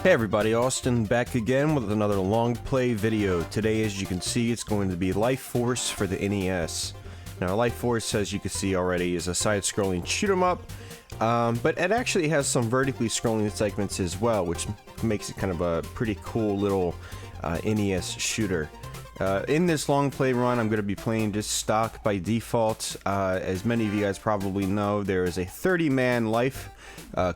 Hey everybody, Austin back again with another long play video. Today, as you can see, it's going to be Life Force for the NES. Now, Life Force, as you can see already, is a side-scrolling shoot-'em-up, but it actually has some vertically scrolling segments as well, which makes it kind of a pretty cool little NES shooter. In this long play run, I'm going to be playing just stock by default. As many of you guys probably know, there is a 30-man life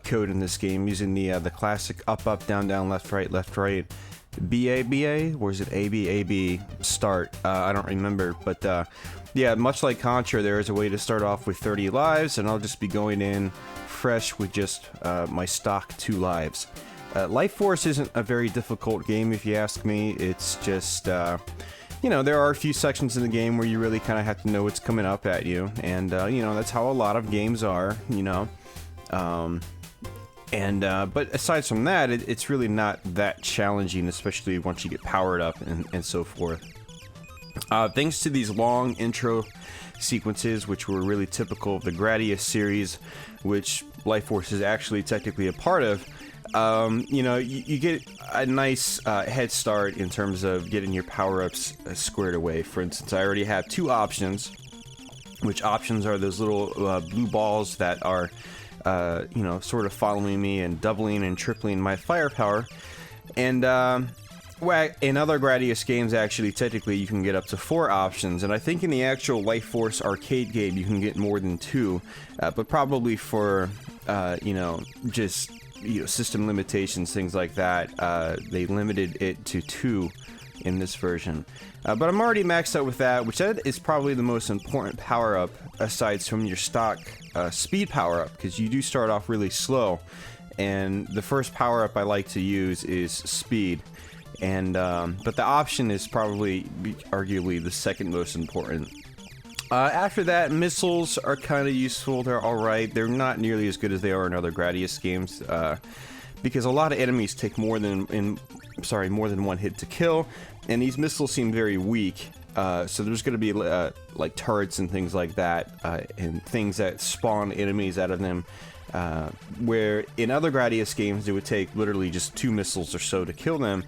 code in this game using the classic up, up, down, down, left, right, BA, BA, or is it AB, AB, start? I don't remember, but yeah, much like Contra, there is a way to start off with 30 lives, and I'll just be going in fresh with just my stock 2 lives. Life Force isn't a very difficult game, if you ask me. It's just, you know, there are a few sections in the game where you really kind of have to know what's coming up at you, and, you know, that's how a lot of games are, you know. But aside from that, it's really not that challenging, especially once you get powered up and so forth. Thanks to these long intro sequences, which were really typical of the Gradius series, which Life Force is actually technically a part of, you know, you get a nice head start in terms of getting your power-ups squared away. For instance, I already have 2 options, which options are those little blue balls that are you know, sort of following me and doubling and tripling my firepower. And well, in other Gradius games, actually, technically, you can get up to 4 options. And I think in the actual Life Force arcade game, you can get more than 2. But probably for, you know, just, you know, system limitations, things like that, they limited it to 2 in this version. But I'm already maxed out with that, which that is probably the most important power-up aside from your stock speed power-up, because you do start off really slow, and the first power-up I like to use is speed, and but the option is probably arguably the second most important. After that, missiles are kind of useful. They're alright. They're not nearly as good as they are in other Gradius games, because a lot of enemies take more than one hit to kill, and these missiles seem very weak. So there's going to be like turrets and things like that, and things that spawn enemies out of them, where in other Gradius games it would take literally just 2 missiles or so to kill them.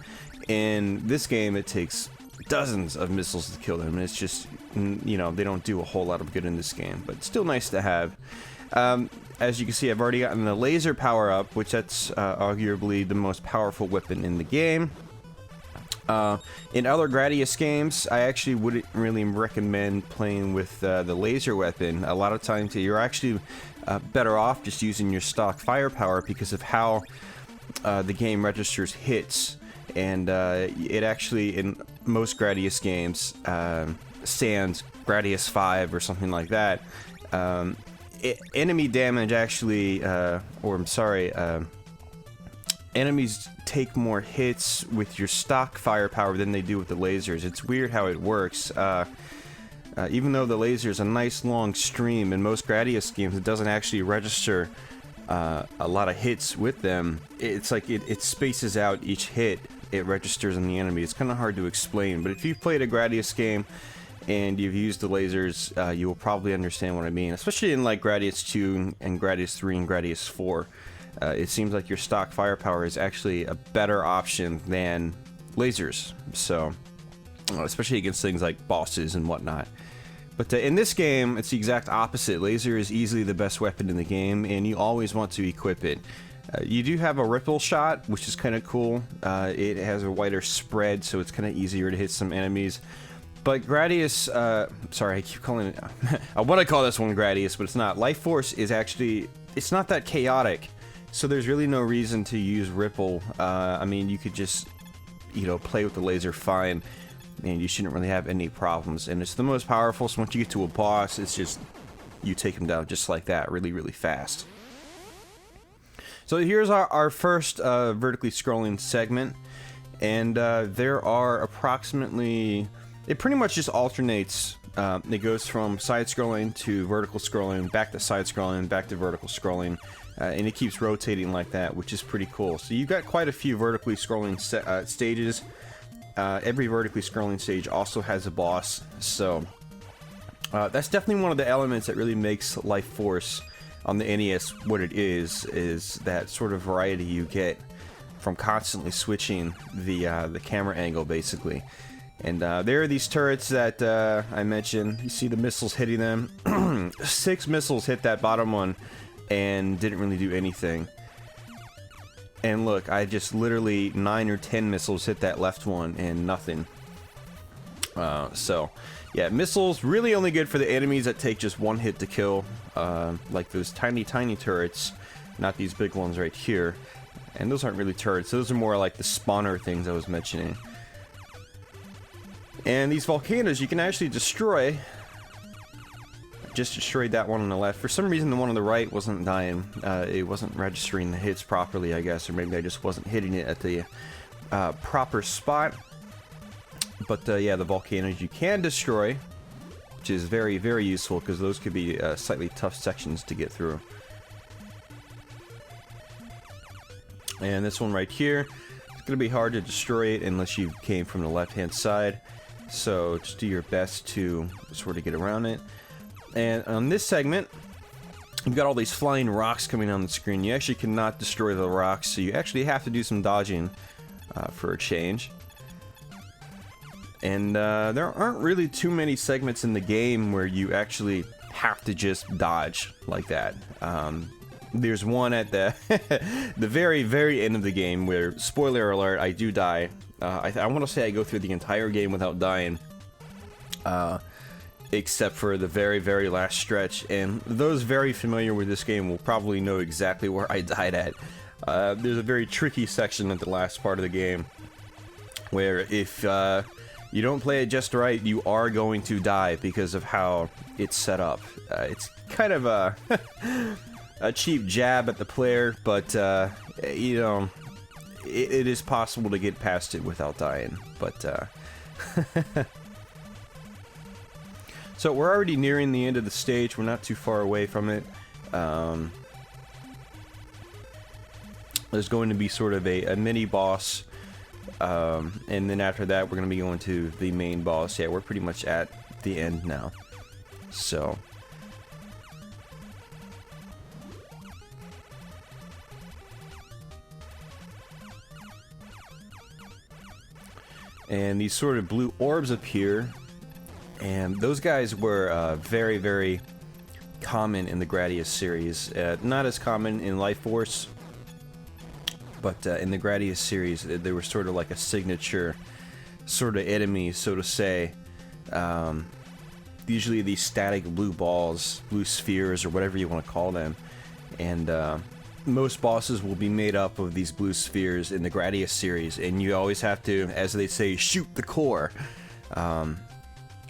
In this game it takes dozens of missiles to kill them, and it's just, you know, they don't do a whole lot of good in this game, but it's still nice to have. As you can see, I've already gotten the laser power up, which that's arguably the most powerful weapon in the game. In other Gradius games, I actually wouldn't really recommend playing with the laser weapon. A lot of times you're actually better off just using your stock firepower because of how the game registers hits. And it actually, in most Gradius games, sans Gradius 5 or something like that, enemy damage actually, enemies take more hits with your stock firepower than they do with the lasers. It's weird how it works. Even though the laser is a nice long stream, in most Gradius games it doesn't actually register a lot of hits with them. It's like it spaces out each hit it registers on the enemy. It's kind of hard to explain, but if you've played a Gradius game and you've used the lasers, you will probably understand what I mean, especially in like Gradius 2 and Gradius 3 and Gradius 4. It seems like your stock firepower is actually a better option than lasers, so especially against things like bosses and whatnot. But in this game, it's the exact opposite. Laser is easily the best weapon in the game, and you always want to equip it. You do have a ripple shot, which is kind of cool. It has a wider spread, so it's kind of easier to hit some enemies. But Gradius, sorry, I keep calling it, I want to call this one Gradius, but it's not. Life Force is actually, it's not that chaotic. So there's really no reason to use Ripple. I mean, you could just, you know, play with the laser fine, and you shouldn't really have any problems. And it's the most powerful, so once you get to a boss, it's just, you take him down just like that, really, really fast. So here's our first vertically scrolling segment, and there are approximately, it pretty much just alternates. It goes from side-scrolling to vertical scrolling, back to side-scrolling, back to vertical scrolling. And it keeps rotating like that, which is pretty cool. So you've got quite a few vertically scrolling stages. Every vertically scrolling stage also has a boss, so that's definitely one of the elements that really makes Life Force on the NES what it is that sort of variety you get from constantly switching the camera angle, basically. And there are these turrets that I mentioned. You see the missiles hitting them. 6 missiles hit that bottom one and didn't really do anything. And look, I just literally 9 or 10 missiles hit that left one and nothing. So, yeah, missiles really only good for the enemies that take just 1 hit to kill. Like those tiny turrets, not these big ones right here. And those aren't really turrets, those are more like the spawner things I was mentioning. And these volcanoes you can actually destroy. Just destroyed that one on the left. For some reason the one on the right wasn't dying. It wasn't registering the hits properly, I guess, or maybe I just wasn't hitting it at the proper spot. But yeah, the volcanoes you can destroy, which is very, very useful because those could be slightly tough sections to get through. And this one right here, it's going to be hard to destroy it unless you came from the left-hand side. So just do your best to sort of get around it. And on this segment, you've got all these flying rocks coming on the screen. You actually cannot destroy the rocks, so you actually have to do some dodging for a change. And there aren't really too many segments in the game where you actually have to just dodge like that. There's one at the the very, very end of the game where, spoiler alert, I do die. I want to say I go through the entire game without dying. Except for the very, very last stretch, and those very familiar with this game will probably know exactly where I died at. There's a very tricky section at the last part of the game, where if you don't play it just right, you are going to die because of how it's set up. It's kind of a, a cheap jab at the player, but you know, it is possible to get past it without dying, but so we're already nearing the end of the stage. We're not too far away from it. There's going to be sort of a mini boss, and then after that we're going to be going to the main boss. Yeah, we're pretty much at the end now. So and these sort of blue orbs appear. And those guys were very, very common in the Gradius series. Not as common in Life Force, but in the Gradius series, they were sort of like a signature sort of enemy, so to say. Usually these static blue balls, blue spheres, or whatever you want to call them. And most bosses will be made up of these blue spheres in the Gradius series, and you always have to, as they say, shoot the core.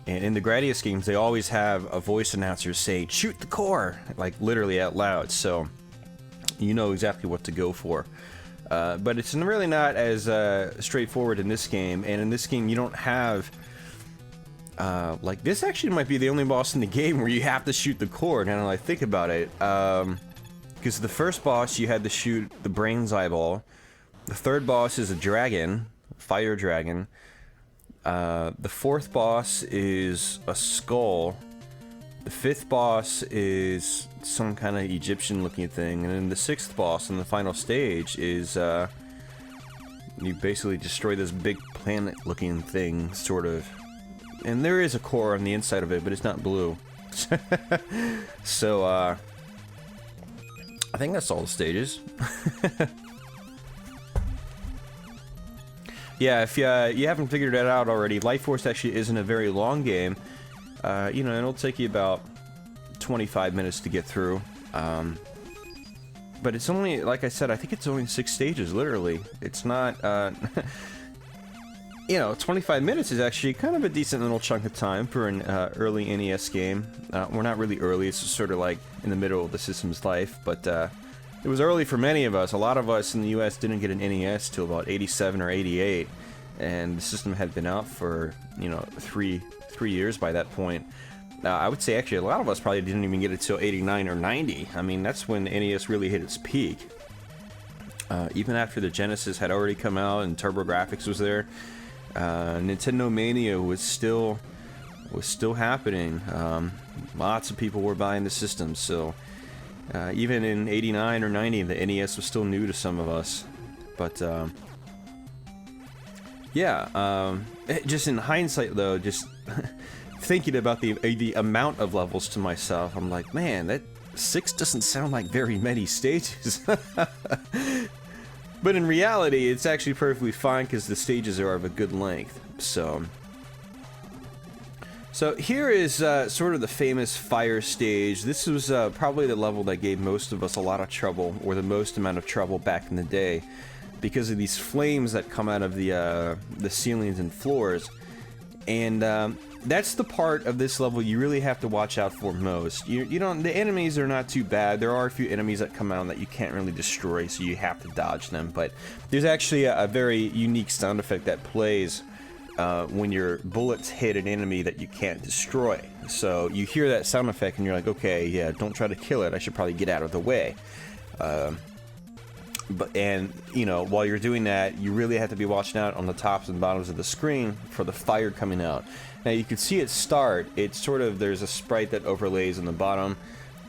And in the Gradius games, they always have a voice announcer say, shoot the core, like literally out loud, so you know exactly what to go for. But it's really not as straightforward in this game, and in this game you don't have, like, this actually might be the only boss in the game where you have to shoot the core, now that I think about it. Because the first boss you had to shoot the brain's eyeball, the third boss is a dragon, fire dragon. The fourth boss is a skull. The fifth boss is some kind of Egyptian looking thing. And then the sixth boss in the final stage is, you basically destroy this big planet looking thing, sort of. And there is a core on the inside of it, but it's not blue. So, I think that's all the stages. Yeah, if you haven't figured that out already, Life Force actually isn't a very long game. You know, it'll take you about 25 minutes to get through. But it's only, like I said, I think it's only 6 stages, literally. It's not, you know, 25 minutes is actually kind of a decent little chunk of time for an early NES game. We're not really early, it's just sort of like in the middle of the system's life, but it was early for many of us. A lot of us in the US didn't get an NES till about 87 or 88, and the system had been out for, you know, three years by that point. I would say actually a lot of us probably didn't even get it till 89 or 90. I mean, that's when the NES really hit its peak. Even after the Genesis had already come out and TurboGrafx was there, Nintendo Mania was still happening. Lots of people were buying the system, so even in 89 or 90, the NES was still new to some of us. But yeah, just in hindsight though, just thinking about the amount of levels to myself, I'm like, man, that 6 doesn't sound like very many stages. But in reality, it's actually perfectly fine because the stages are of a good length. So here is sort of the famous fire stage. This was probably the level that gave most of us a lot of trouble, or the most amount of trouble back in the day, because of these flames that come out of the ceilings and floors. And that's the part of this level you really have to watch out for most. You don't. The enemies are not too bad. There are a few enemies that come out that you can't really destroy, so you have to dodge them. But there's actually a very unique sound effect that plays when your bullets hit an enemy that you can't destroy. So you hear that sound effect and you're like, okay, yeah, don't try to kill it. I should probably get out of the way. And you know, while you're doing that, you really have to be watching out on the tops and bottoms of the screen for the fire coming out. Now you can see it start. It's sort of, there's a sprite that overlays on the bottom,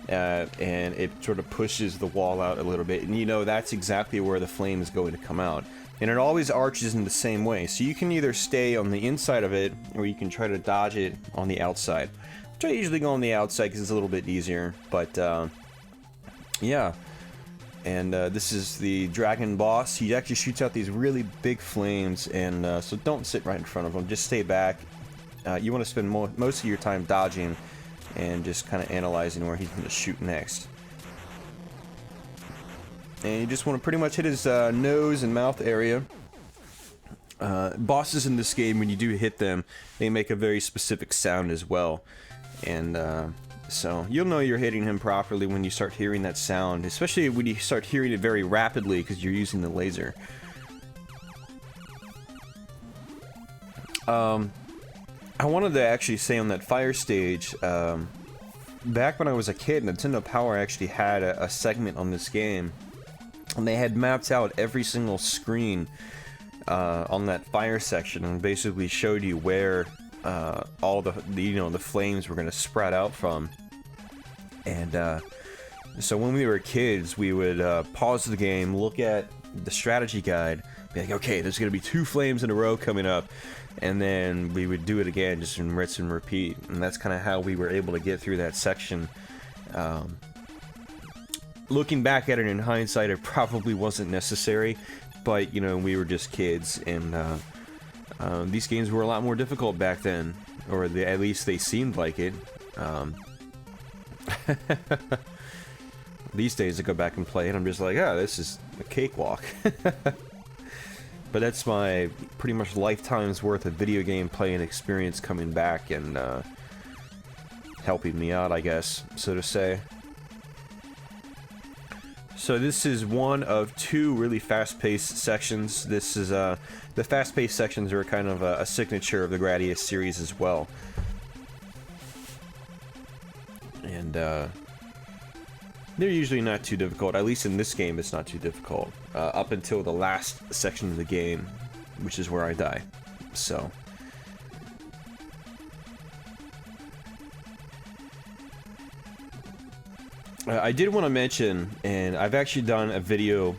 and it sort of pushes the wall out a little bit, and you know that's exactly where the flame is going to come out. And it always arches in the same way, so you can either stay on the inside of it, or you can try to dodge it on the outside. Which I usually go on the outside because it's a little bit easier, but yeah. And this is the dragon boss. He actually shoots out these really big flames, and so don't sit right in front of him. Just stay back. You want to spend most of your time dodging and just kind of analyzing where he's going to shoot next. And you just want to pretty much hit his nose and mouth area. Bosses in this game, when you do hit them, they make a very specific sound as well. And so you'll know you're hitting him properly when you start hearing that sound, especially when you start hearing it very rapidly because you're using the laser. I wanted to actually say on that fire stage, back when I was a kid, Nintendo Power actually had a segment on this game, and they had mapped out every single screen on that fire section and basically showed you where all the flames were going to spread out from. And so when we were kids, we would pause the game, look at the strategy guide, be like, okay, there's going to be 2 flames in a row coming up, and then we would do it again, just in rinse and repeat. And that's kind of how we were able to get through that section. Looking back at it in hindsight, it probably wasn't necessary, but you know, we were just kids, and these games were a lot more difficult back then, or at least they seemed like it. These days I go back and play and I'm just like, oh, this is a cakewalk. But that's my pretty much lifetime's worth of video game playing experience coming back and helping me out, I guess, so to say. So this is one of 2 really fast-paced sections. This is the fast-paced sections are kind of a signature of the Gradius series as well. And they're usually not too difficult. At least in this game, it's not too difficult. Up until the last section of the game, which is where I die. So I did want to mention, and I've actually done a video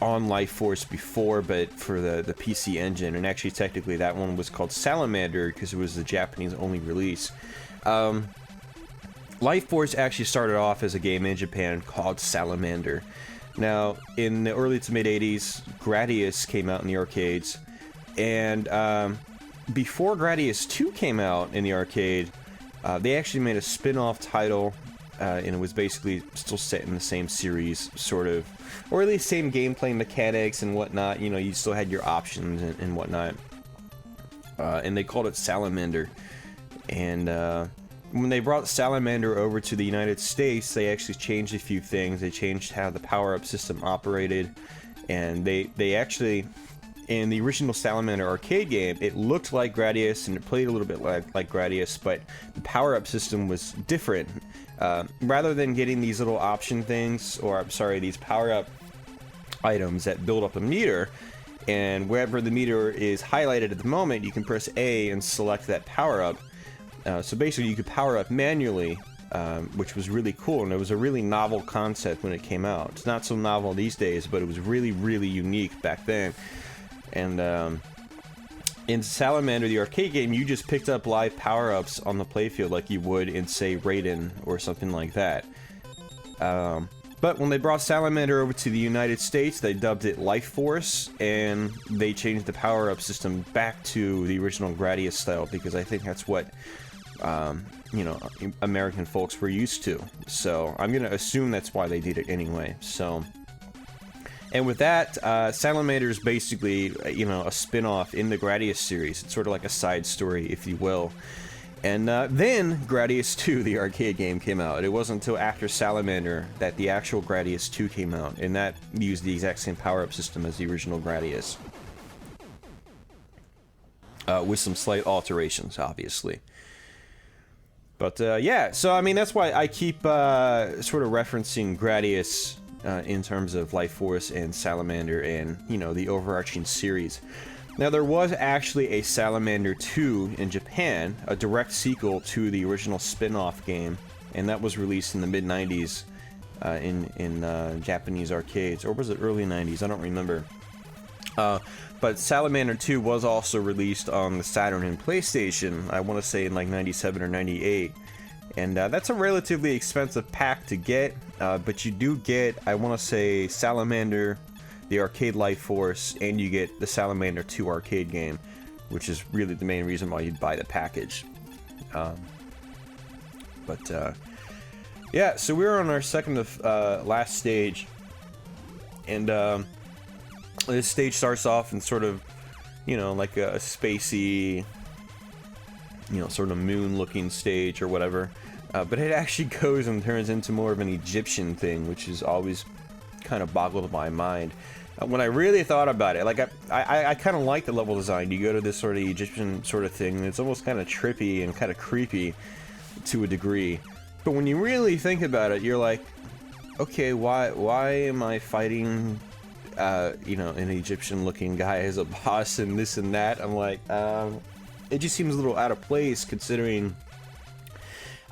on Life Force before, but for the PC Engine, and actually technically that one was called Salamander because it was the Japanese only release. Life Force actually started off as a game in Japan called Salamander. Now, in the early to mid 80s, Gradius came out in the arcades, and before Gradius 2 came out in the arcade, they actually made a spin-off title, and it was basically still set in the same series, sort of, or at least same gameplay mechanics and whatnot. You know, you still had your options and whatnot, and they called it Salamander. And when they brought Salamander over to the United States, they actually changed a few things. They changed how the power-up system operated, and they actually, in the original Salamander arcade game, it looked like Gradius and it played a little bit like Gradius, but the power-up system was different. Rather than getting these little option things, or I'm sorry, these power-up items that build up a meter, and wherever the meter is highlighted at the moment, you can press A and select that power-up. So basically you could power up manually which was really cool, and it was a really novel concept when it came out. It's not so novel these days, but it was really, really unique back then. And in Salamander, the arcade game, you just picked up live power-ups on the playfield like you would in, say, Raiden or something like that. But when they brought Salamander over to the United States, they dubbed it Life Force, and they changed the power-up system back to the original Gradius style, because I think that's what, you know, American folks were used to. So I'm going to assume that's why they did it anyway. So, and with that, Salamander is basically, you know, a spin-off in the Gradius series. It's sort of like a side story, if you will. And then Gradius 2, the arcade game, came out. It wasn't until after Salamander that the actual Gradius 2 came out, and that used the exact same power-up system as the original Gradius. With some slight alterations, obviously. But yeah, so I mean, that's why I keep sort of referencing Gradius in terms of Life Force and Salamander and, you know, the overarching series. Now, there was actually a Salamander 2 in Japan, a direct sequel to the original spin-off game, and that was released in the mid-90s in Japanese arcades, or was it early 90s? I don't remember. But Salamander 2 was also released on the Saturn and PlayStation, I want to say in like 97 or 98, and that's a relatively expensive pack to get, but you do get, I want to say, Salamander, the arcade Life Force, and you get the Salamander 2 arcade game, which is really the main reason why you'd buy the package. Yeah, so we're on our second to last stage, and this stage starts off in sort of, you know, like a spacey, you know, sort of moon-looking stage or whatever, but it actually goes and turns into more of an Egyptian thing, which is always kind of boggled my mind. When I really thought about it, like I kind of like the level design. You go to this sort of Egyptian sort of thing, and it's almost kind of trippy and kind of creepy to a degree. But when you really think about it, you're like, okay, why am I fighting, you know, an Egyptian-looking guy as a boss and this and that? I'm like, it just seems a little out of place considering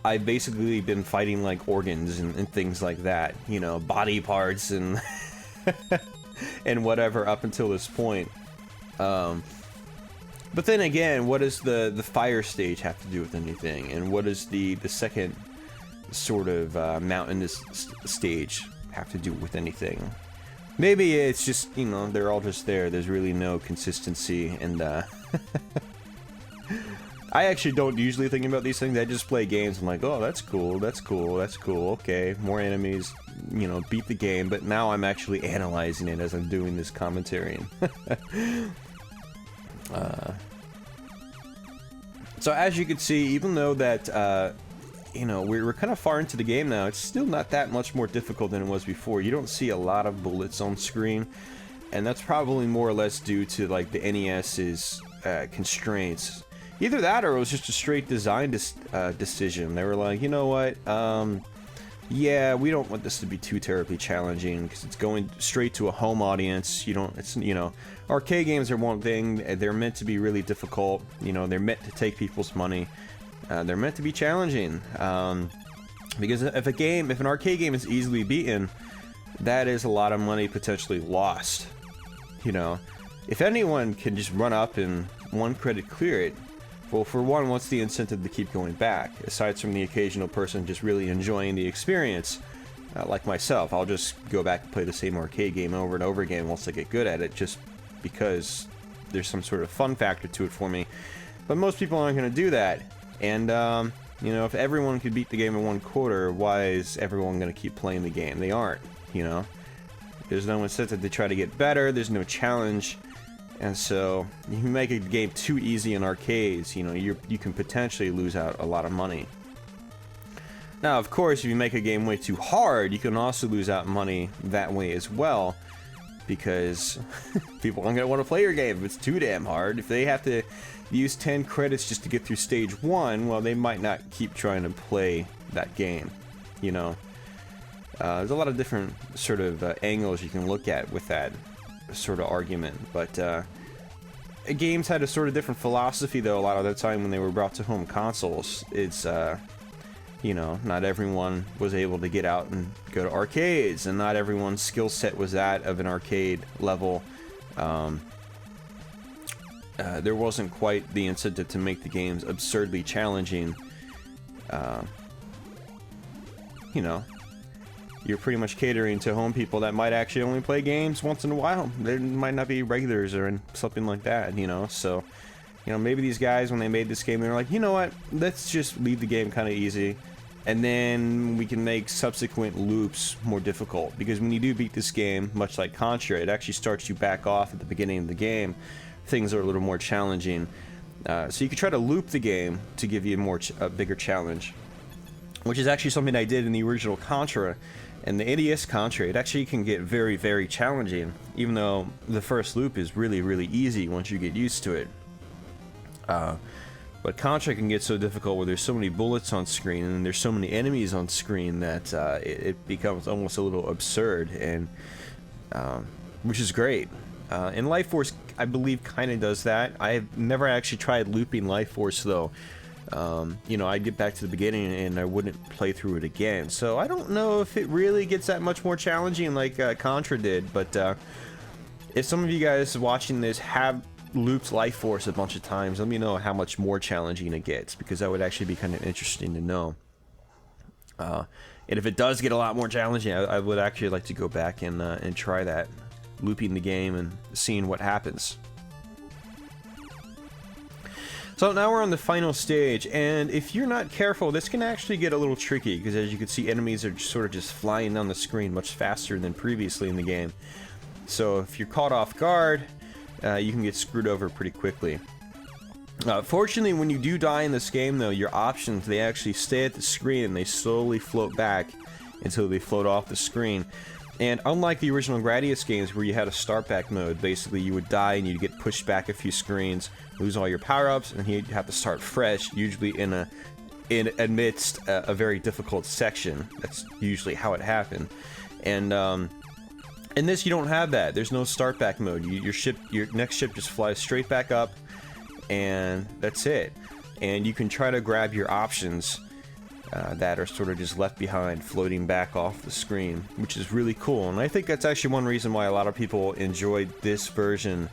I've basically been fighting like organs and things like that, you know, body parts and and whatever up until this point. But then again, what does the fire stage have to do with anything? And what does the second sort of mountainous stage have to do with anything? Maybe it's just, you know, they're all just there. There's really no consistency, and I actually don't usually think about these things. I just play games. I'm like, oh, that's cool, that's cool, that's cool. Okay, more enemies, you know, beat the game. But now I'm actually analyzing it as I'm doing this commentary. So as you can see, even though that, you know, we're kind of far into the game now, it's still not that much more difficult than it was before. You don't see a lot of bullets on screen, and that's probably more or less due to like the NES's constraints. Either that, or it was just a straight design decision. They were like, you know what, yeah, we don't want this to be too terribly challenging because it's going straight to a home audience. You don't, it's, you know, arcade games are one thing. They're meant to be really difficult. You know, they're meant to take people's money. They're meant to be challenging. Because if an arcade game is easily beaten, that is a lot of money potentially lost. You know, if anyone can just run up and one credit clear it, well, for one, what's the incentive to keep going back? Aside from the occasional person just really enjoying the experience, like myself, I'll just go back and play the same arcade game over and over again once I get good at it, just because there's some sort of fun factor to it for me. But most people aren't going to do that. And, you know, if everyone could beat the game in 1/4, why is everyone going to keep playing the game? They aren't, you know? There's no incentive to try to get better, there's no challenge. And so, you can make a game too easy in arcades, you know, you can potentially lose out a lot of money. Now, of course, if you make a game way too hard, you can also lose out money that way as well, because people aren't going to want to play your game if it's too damn hard. If they have to use 10 credits just to get through stage 1, well, they might not keep trying to play that game, you know. There's a lot of different sort of angles you can look at with that sort of argument, but games had a sort of different philosophy though a lot of the time when they were brought to home consoles. It's you know, not everyone was able to get out and go to arcades, and not everyone's skill set was that of an arcade level. There wasn't quite the incentive to make the games absurdly challenging. You know, you're pretty much catering to home people that might actually only play games once in a while. They might not be regulars or something like that, you know, so, you know, maybe these guys, when they made this game, they were like, you know what, let's just leave the game kind of easy, and then we can make subsequent loops more difficult, because when you do beat this game, much like Contra, it actually starts you back off at the beginning of the game. Things are a little more challenging, so you could try to loop the game to give you a bigger challenge, which is actually something I did in the original Contra. And the NES Contra, it actually can get very, very challenging, even though the first loop is really, really easy once you get used to it. But Contra can get so difficult where there's so many bullets on screen and there's so many enemies on screen that it becomes almost a little absurd, and which is great. And Life Force, I believe, kind of does that. I've never actually tried looping Life Force, though. You know, I'd get back to the beginning and I wouldn't play through it again. So I don't know if it really gets that much more challenging like Contra did, but if some of you guys watching this have looped Life Force a bunch of times, let me know how much more challenging it gets, because that would actually be kind of interesting to know. And if it does get a lot more challenging, I would actually like to go back and try that, looping the game and seeing what happens. So now we're on the final stage, and if you're not careful, this can actually get a little tricky, because as you can see, enemies are sort of just flying down the screen much faster than previously in the game. So if you're caught off guard, you can get screwed over pretty quickly. Fortunately, when you do die in this game, though, your options, they actually stay at the screen and they slowly float back until they float off the screen. And unlike the original Gradius games where you had a start back mode, basically you would die and you'd get pushed back a few screens, lose all your power-ups, and you'd have to start fresh, usually amidst a very difficult section. That's usually how it happened. And in this, you don't have that. There's no start back mode. Your next ship just flies straight back up, and that's it. And you can try to grab your options that are sort of just left behind, floating back off the screen, which is really cool. And I think that's actually one reason why a lot of people enjoyed this version,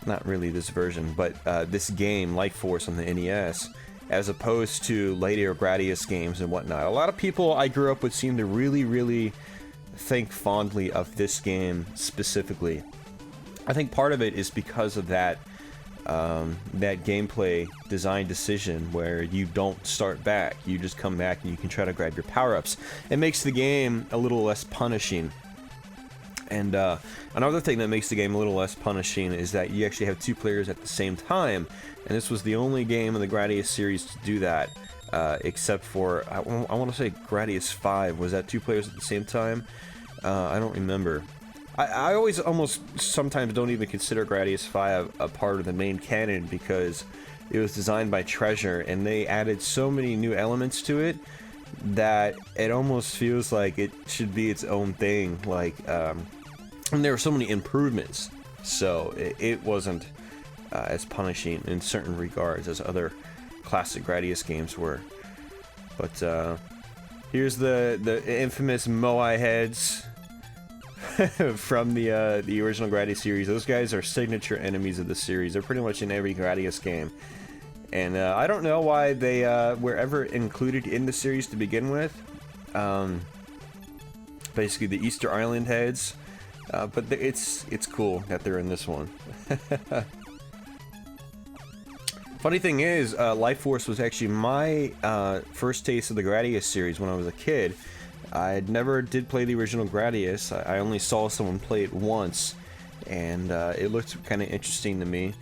not really this version, but this game, Life Force on the NES, as opposed to later Gradius games and whatnot. A lot of people I grew up with seem to really, really think fondly of this game specifically. I think part of it is because of that gameplay design decision where you don't start back, you just come back and you can try to grab your power-ups. It makes the game a little less punishing. And another thing that makes the game a little less punishing is that you actually have two players at the same time, and this was the only game in the Gradius series to do that, except for, I want to say Gradius 5, was that two players at the same time? I don't remember. I always almost sometimes don't even consider Gradius 5 a part of the main canon, because it was designed by Treasure and they added so many new elements to it that it almost feels like it should be its own thing. Like, and there were so many improvements, so it wasn't as punishing in certain regards as other classic Gradius games were. But here's the infamous Moai heads from the original Gradius series. Those guys are signature enemies of the series. They're pretty much in every Gradius game. And I don't know why they were ever included in the series to begin with. Basically the Easter Island heads. But it's cool that they're in this one. Funny thing is, Life Force was actually my first taste of the Gradius series when I was a kid. I never did play the original Gradius. I only saw someone play it once, and it looked kind of interesting to me.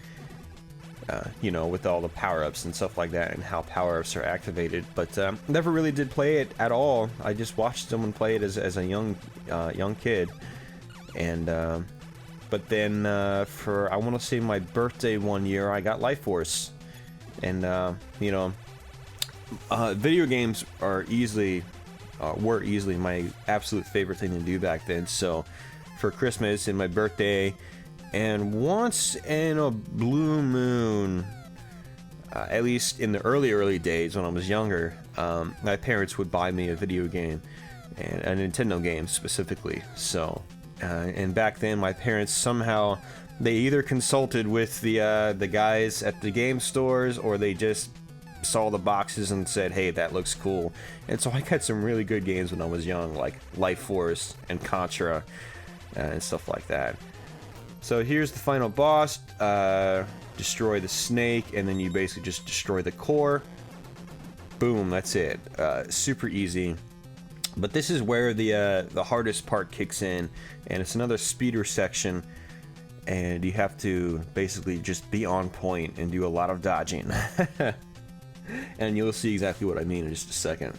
You know, with all the power-ups and stuff like that, and how power-ups are activated. But never really did play it at all. I just watched someone play it as a young kid, and but then for, I want to say, my birthday one year, I got Life Force, and you know, video games are were easily my absolute favorite thing to do back then. So for Christmas and my birthday, and once in a blue moon, at least in the early days when I was younger, my parents would buy me a video game, and a Nintendo game specifically. So, and back then my parents somehow, they either consulted with the guys at the game stores, or they just saw the boxes and said, hey, that looks cool. And so I got some really good games when I was young, like Life Force and Contra and stuff like that. So here's the final boss. Destroy the snake, and then you basically just destroy the core. Boom, that's it. Super easy. But this is where the hardest part kicks in, and it's another speeder section, and you have to basically just be on point and do a lot of dodging. And you'll see exactly what I mean in just a second.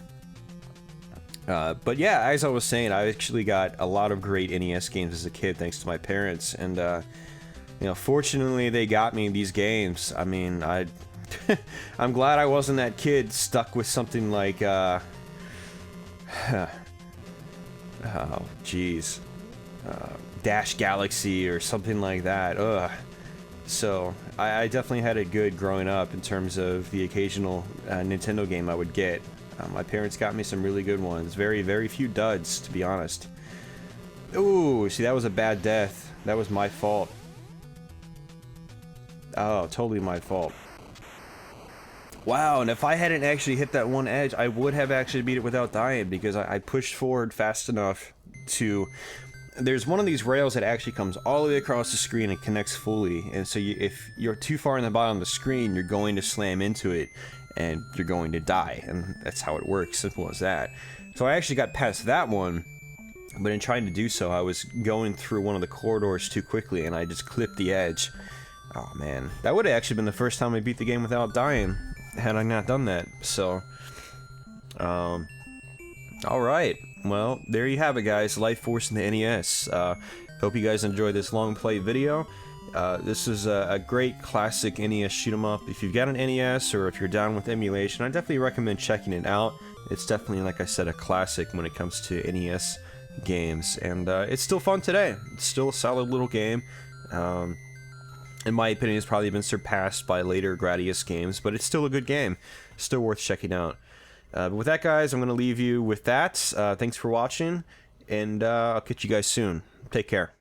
But yeah, as I was saying, I actually got a lot of great NES games as a kid thanks to my parents, and you know, fortunately they got me these games. I mean, I'm glad I wasn't that kid stuck with something like oh jeez, Dash Galaxy or something like that. Ugh. So I definitely had it good growing up in terms of the occasional Nintendo game I would get. My parents got me some really good ones. Very few duds, to be honest. Ooh, see, that was a bad death. That was my fault. Oh, totally my fault. Wow, and if I hadn't actually hit that one edge, I would have actually beat it without dying, because I pushed forward fast enough to... There's one of these rails that actually comes all the way across the screen and connects fully, and so if you're too far in the bottom of the screen, you're going to slam into it, and you're going to die, and that's how it works, simple as that. So I actually got past that one, but in trying to do so, I was going through one of the corridors too quickly, and I just clipped the edge. Oh man, that would have actually been the first time I beat the game without dying, had I not done that. So, alright, well, there you have it, guys. Life Force in the NES. Hope you guys enjoyed this long play video. This is a great classic NES shoot 'em up. If you've got an NES, or if you're down with emulation, I definitely recommend checking it out. It's definitely, like I said, a classic when it comes to NES games, and it's still fun today. It's still a solid little game. In my opinion, it's probably been surpassed by later Gradius games, but it's still a good game. Still worth checking out. But with that, guys, I'm going to leave you with that. Thanks for watching, and I'll catch you guys soon. Take care.